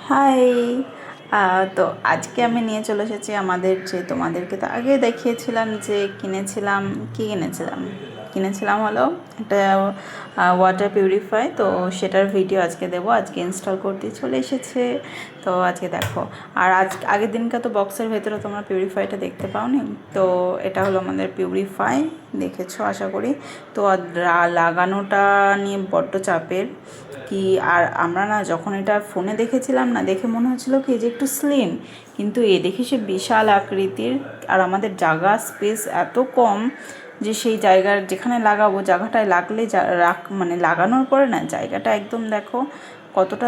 High. তো আজকে আমি নিয়ে চলে এসেছি আমাদের যে তোমাদেরকে তো আগে দেখিয়েছিলাম যে কিনেছিলাম হলো একটা ওয়াটার পিউরিফাই। তো সেটার ভিডিও আজকে দেবো। আজকে ইনস্টল করতে চলে এসেছে। তো আজকে দেখো। আর আগের দিনকে তো বক্সের ভেতরে তোমরা পিউরিফাইটা দেখতে পাওনি। তো এটা হলো আমাদের পিউরিফাই, দেখেছো আশা করি। তো লাগানোটা নিয়ে বড্ড চাপের কি। আর আমরা না যখন এটা ফোনে দেখেছিলাম না, দেখে মনে হচ্ছিলো কি যে একটু স্লিম, কিন্তু দেখি সে বিশাল আকৃতির। আর আমাদের জায়গা স্পেস এত কম যে সেই জায়গার যেখানে লাগাবো জায়গাটায় লাগলে মানে লাগানোর পরে না জায়গাটা একদম দেখো কতটা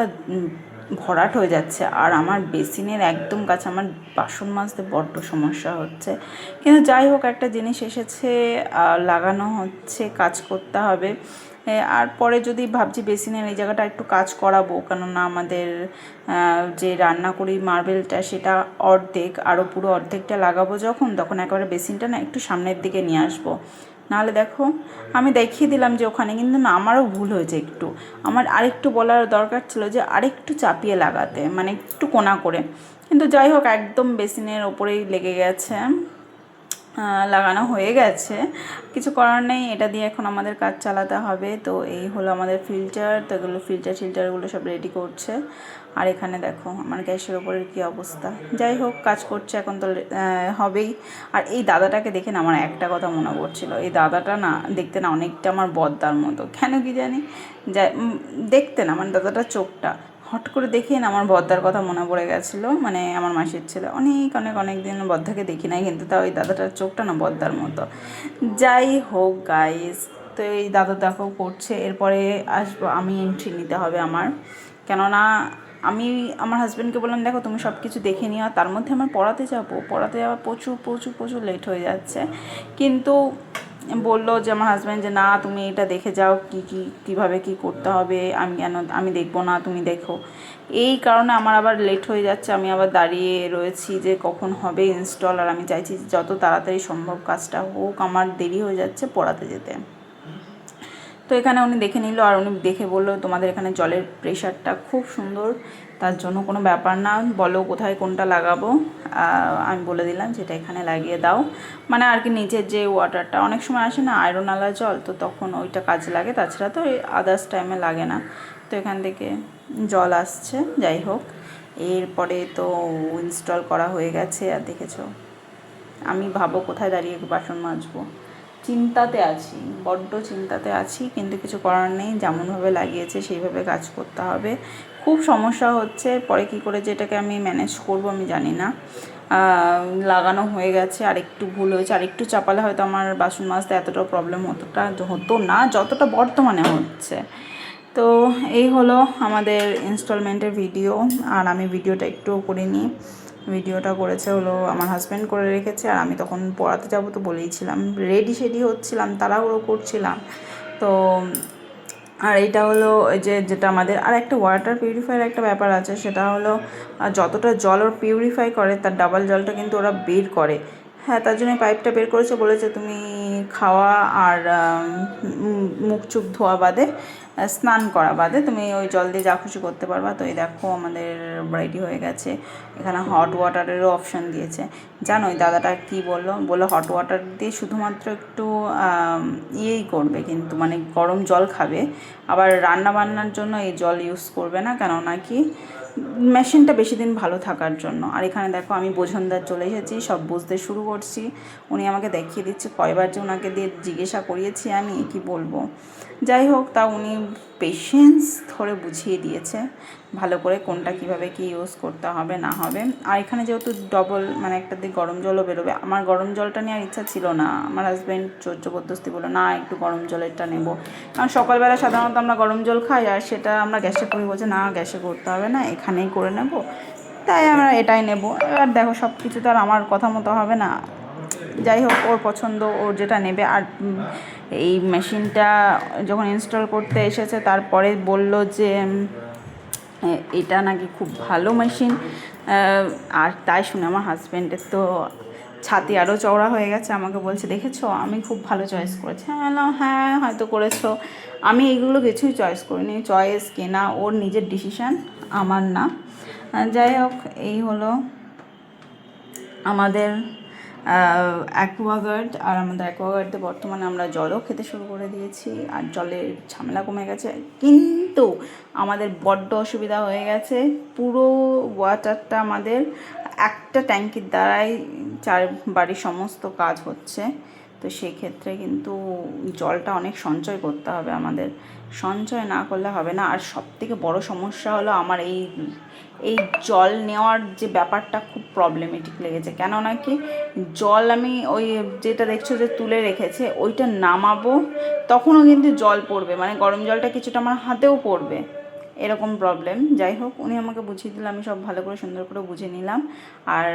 ভরাট হয়ে যাচ্ছে। আর আমার বেসিনের একদম কাছে আমার বাসন মাজতে বড্ড সমস্যা হচ্ছে। কিন্তু যাই হোক, একটা জিনিস এসেছে, লাগানো হচ্ছে, কাজ করতে হবে। আর পরে যদি ভাবছি বেসিনের এই জায়গাটা একটু কাজ করাবো, কেননা আমাদের যে রান্না করি মার্বেলটা সেটা অর্ধেক, আরও পুরো অর্ধেকটা লাগাবো তখন একেবারে বেসিনটা না একটু সামনের দিকে নিয়ে আসবো। নাহলে দেখো, আমি দেখিয়ে দিলাম যে ওখানে, কিন্তু না, আমারও ভুল হয়েছে একটু। আমার আরেকটু বলার দরকার ছিল যে আরেকটু চাপিয়ে লাগাতে, মানে একটু কোনা করে। কিন্তু যাই হোক, একদম বেসিনের ওপরেই লেগে গেছে, লাগানো হয়ে গেছে। কিছু করার নেই, এটা দিয়ে এখন আমাদের কাজ চালাতে হবে। তো এই হলো আমাদের ফিল্টার। তো এগুলো ফিল্টারগুলো সব রেডি করছে। আর এখানে দেখো আমার গ্যাসের ওপরের কী অবস্থা। যাই হোক, কাজ করছে এখন তো হবেই। আর এই দাদাটাকে দেখে না আমার একটা কথা মনে পড়ছিল। এই দাদাটা না দেখতে না অনেকটা আমার বদ্দার মতো, কেন কি জানি। যা দেখতে না, মানে দাদাটার চোখটা হট করে দেখেই না আমার বদ্দার কথা মনে পড়ে গেছিলো, মানে আমার মাসির ছেলে। অনেক অনেক অনেক দিন বদ্দাকে দেখি নাই, কিন্তু তাও ওই দাদাটার চোখটা না বদ্দার মতো। যাই হোক গাইস, তো এই দাদা দেখো করছে। এরপরে আসবো আমি, এন্ট্রি নিতে হবে আমার, কেননা আমি আমার হাজব্যান্ডকে বললাম দেখো তুমি সব কিছু দেখে নিও, তার মধ্যে আমার পড়াতে যাওয়া প্রচুর প্রচুর প্রচুর লেট হয়ে যাচ্ছে। কিন্তু বললো যে আমার হাজব্যান্ড যে না তুমি এটা দেখে যাও কীভাবে কী করতে হবে, আমি দেখবো না, তুমি দেখো। এই কারণে আমার আবার লেট হয়ে যাচ্ছে। আমি আবার দাঁড়িয়ে রয়েছি যে কখন হবে ইনস্টল। আর আমি চাইছি যত তাড়াতাড়ি সম্ভব কাজটা হোক, আমার দেরি হয়ে যাচ্ছে পড়াতে যেতে। তো এখানে উনি দেখে নিল, আর উনি দেখে বললো তোমাদের এখানে জলের প্রেশারটা খুব সুন্দর, তার জন্য কোনো ব্যাপার না, বলো কোথায় কোনটা লাগাবো। আমি বলে দিলাম যেটা এখানে লাগিয়ে দাও, মানে আর কি নিচের যে ওয়াটারটা অনেক সময় আসে না আয়রনওয়ালা জল, তো তখন ওইটা কাজে লাগে, তাছাড়া তো আদার্স টাইমে লাগে না। তো এখান থেকে জল আসছে। যাই হোক, এরপরে তো ইনস্টল করা হয়ে গেছে। আর দেখেছো আমি ভাবো কোথায় দাঁড়িয়ে বাসন মাজবো, চিন্তাতে আছি, বড্ড চিন্তাতে আছি। কিন্তু কিছু করার নেই, যেমনভাবে লাগিয়েছে সেইভাবে কাজ করতে হবে। খুব সমস্যা হচ্ছে, পরে কি করে যেটাকে আমি ম্যানেজ করব আমি জানি না। লাগানো হয়ে গেছে, আর একটু ভুল হয়েছে, আর একটু চাপালে হয়তো আমার বাসন মাজতে এতটাও প্রবলেম হতো না যতটা বর্তমানে হচ্ছে। তো এই হলো আমাদের ইনস্টলমেন্টের ভিডিও। আর আমি ভিডিওটা একটুও করিনি, ভিডিওটা করেছে হলো আমার হাজব্যান্ড করে রেখেছে। আর আমি তখন পড়াতে যাবো তো বলেইছিলাম, রেডি হচ্ছিলাম, তাড়াহুড়ো করছিলাম। তো আর এইটা হলো যেটা আমাদের আর একটা ওয়াটার পিউরিফায়ার একটা ব্যাপার আছে, সেটা হলো যতটা জল ওর পিউরিফাই করে তার ডাবল জলটা কিন্তু ওরা বের করে। হ্যাঁ, তার জন্য পাইপটা বের করেছে, বলেছে তুমি খাওয়া আর মুখ চুখ ধোয়া বাদে, স্নান করা বাদে তুমি ওই জল দিয়ে যা খুশি করতে পারবা। তো এই দেখো আমাদের রেডি হয়ে গেছে। এখানে হট ওয়াটারেরও অপশান দিয়েছে। জানো ওই দাদাটা কী বললো হট ওয়াটার দিয়ে শুধুমাত্র একটু ইয়েই করবে, কিন্তু মানে গরম জল খাবে, আবার রান্না বান্নার জন্য এই জল ইউজ করবে না, কেন নাকি মেশিনটা বেশি দিন ভালো থাকার জন্য। আর এখানে দেখো আমি বোঝনদার চলে এসেছি, সব বুঝতে শুরু করছি। উনি আমাকে দেখিয়ে দিচ্ছে, কয়বার যে ওনাকে দিয়ে জিজ্ঞাসা করিয়েছি আমি কি বলবো। যাই হোক, তা উনি পেশেন্স ধরে বুঝিয়ে দিয়েছে ভালো করে কোনটা কিভাবে কি ইউজ করতে হবে না হবে। আর এখানে যেহেতু ডবল, মানে একটা দিক গরম জলও বেরোবে, আমার গরম জলটা নেওয়ার ইচ্ছা ছিল না। আমার হাজব্যান্ড জবরদস্তি বললো না একটু গরম জলেরটা নেবো, কারণ সকালবেলা সাধারণত আমরা গরম জল খাই, আর সেটা আমরা গ্যাসে করি। বলছে না গ্যাসে করতে হবে না, এখানেই করে নেবো, তাই আমরা এটাই নেব। এবার দেখো সব কিছু তো আর আমার কথা মতো হবে না। যাই হোক, ওর পছন্দ, ওর যেটা নেবে। আর এই মেশিনটা যখন ইনস্টল করতে এসেছে তারপরে বলল যে এটা নাকি খুব ভালো মেশিন। আর তাই শুনে আমার হাজব্যান্ডের তো ছাতি আরও চওড়া হয়ে গেছে, আমাকে বলছে দেখেছো আমি খুব ভালো চয়েস করেছি। হ্যাঁ হয়তো করেছো, আমি এগুলো কিছুই চয়েস করিনি। চয়েস কেনা ওর নিজের ডিসিশান, আমার না। যাই হোক, এই হলো আমাদের অ্যাকোয়াগার্ড। আর আমাদের অ্যাকোয়াগার্ডে বর্তমানে আমরা জলও খেতে শুরু করে দিয়েছি, আর জলের ঝামেলা কমে গেছে। কিন্তু আমাদের বড্ড অসুবিধা হয়ে গেছে, পুরো ওয়াটারটা আমাদের একটা ট্যাঙ্কির দ্বারাই বাড়ির সমস্ত কাজ হচ্ছে। তো সেই ক্ষেত্রে কিন্তু জলটা অনেক সঞ্চয় করতে হবে আমাদের, সঞ্চয় না করলে হবে না। আর সবথেকে বড় সমস্যা হলো আমার এই জল নেওয়ার যে ব্যাপারটা খুব প্রবলেমেটিক লেগেছে। কেননা কি, জল আমি ওই যেটা দেখছো যে তুলে রেখেছে ওইটা নামাবো, তখনও কিন্তু জল পড়বে, মানে গরম জলটা কিছুটা আমার হাতেও পড়বে, এরকম প্রবলেম। যাই হোক, উনি আমাকে বুঝিয়ে দিল, আমি সব ভালো করে সুন্দর করে বুঝে নিলাম। আর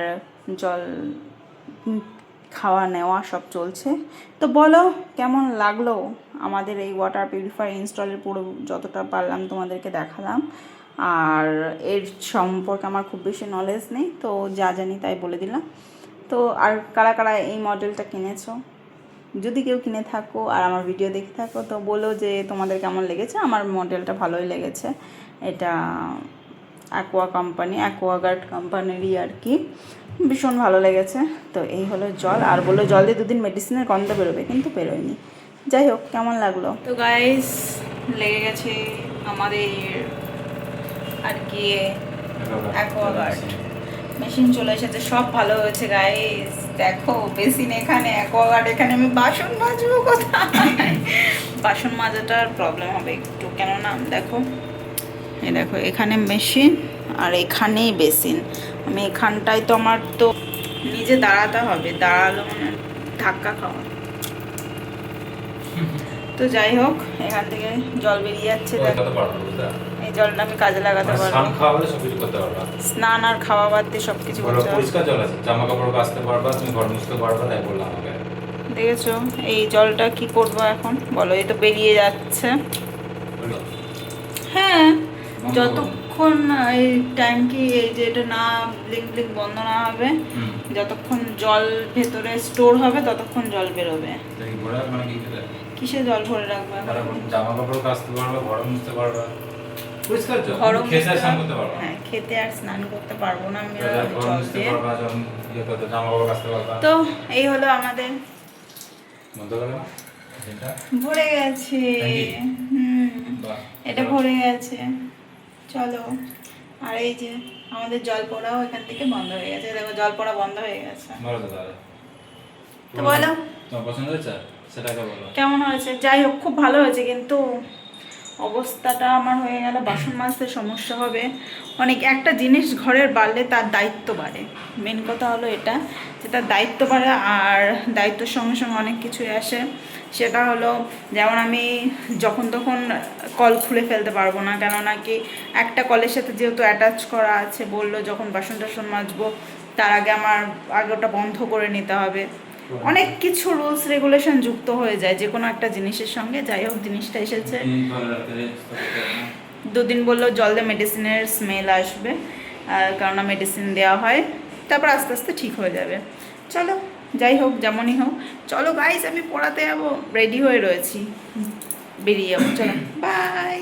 জল খাওয়া নেওয়া সব চলছে। তো বলো কেমন লাগলো আমাদের এই ওয়াটার পিউরিফায়ার ইনস্টলের পুরো যতটা পারলাম তোমাদেরকে দেখালাম। আর এর সম্পর্কে আমার খুব বেশি নলেজ নেই, তো যা জানি তাই বলে দিলাম। তো আর কারা কারা এই মডেলটা কিনেছো, যদি কেউ কিনে থাকো আর আমার ভিডিও দেখে থাকো, তো বলো যে তোমাদের কেমন লেগেছে। আমার মডেলটা ভালোই লেগেছে, এটা অ্যাকোয়াগার্ড কোম্পানিরই আর কি, ভীষণ ভালো লেগেছে। তো এই হলো জল। আর বললো জল দিয়ে 2 দিন মেডিসিনের গন্ধ বেরোবে, কিন্তু বেরোয়নি। যাই হোক, কেমন লাগলো। তো গাইস, লেগে গেছে আমাদের আর কি অ্যাকোয়াগার্ড মেশিন চলে এসেছে, সব ভালো হয়েছে গাইস। দেখো বেসিন এখানে, অ্যাকোয়াগার্ড এখানে, আমি বাসন মাজবো কোথায়? বাসন মাজাটার প্রবলেম হবে একটু, কেননা দেখো, এই দেখো এখানে মেশিন আর এখানেই বেসিন। আমি এখানটায় তো আমার তো নিজে দাঁড়াতে হবে, দাঁড়ালো মানে ধাক্কা খাওয়া। তো যাই হোক, এখান থেকে জল বেরিয়ে যাচ্ছে, এই জলটা আমি কাজে লাগাতে পারবো, স্নান আর খাওয়া বাদ দিয়ে সবকিছু দেখেছো। এই জলটা কি করবো এখন বলো, এই তো বেরিয়ে যাচ্ছে। হ্যাঁ, যতক্ষণ এই ট্যাঙ্কি এই যে এটা না ব্লিং বন্ধ না হবে, যতক্ষণ জল ভেতরে স্টোর হবে ততক্ষণ জল বেরোবে। কিসে জল ভরে রাখবে? জামা কাপড় কাচতে পারবে, ঘর মুছতে পারবে, পরিষ্কার জল, খেতে আর স্নান করতে পারবে। হ্যাঁ, খেতে আর স্নান করতে পারবো না আমি জল দিয়ে। জামা কাপড় কাচতে পারবে। তো এই হলো আমাদের, বন্ধ করে না এটা ভরে গেছে। এটা ভরে গেছে, চলো। আর এই যে আমাদের জল পড়াও এখান থেকে বন্ধ হয়ে গেছে, দেখো জল পড়া বন্ধ হয়ে গেছে। ভালো তো তাহলে। তো বলো তোমার পছন্দ হয়েছে? সেটাকে বলো কেমন হয়েছে। যাই হোক, খুব ভালো হয়েছে, কিন্তু অবস্থাটা আমার হয়ে গেল বাসন মাজতে সমস্যা হবে অনেক। একটা জিনিস ঘরের বাড়লে তার দায়িত্ব বাড়ে, মেন কথা হলো এটা, যে তার দায়িত্ব বাড়ে। আর দায়িত্বের সঙ্গে সঙ্গে অনেক কিছুই আসে, সেটা হলো যেমন আমি যখন তখন কল খুলে ফেলতে পারবো না, কেননা কি একটা কলের সাথে যেহেতু অ্যাটাচ করা আছে, বললো যখন বাসন টাসন মাজবো তার আগে আমার আগে ওটা বন্ধ করে নিতে হবে। অনেক কিছু রুলস রেগুলেশন যুক্ত হয়ে যায় যে কোনো একটা জিনিসের সঙ্গে। যাই হোক, জিনিসটা এসেছে। 2 দিন বললো জল দিয়ে মেডিসিনের স্মেল আসবে, কেননা মেডিসিন দেওয়া হয়, তারপর আস্তে আস্তে ঠিক হয়ে যাবে। চলো, যাই হোক, যেমনই হোক, চলো গাইস, আমি পড়াতে যাবো, রেডি হয়ে রয়েছি, বেরিয়ে যাবো, চলো বাই।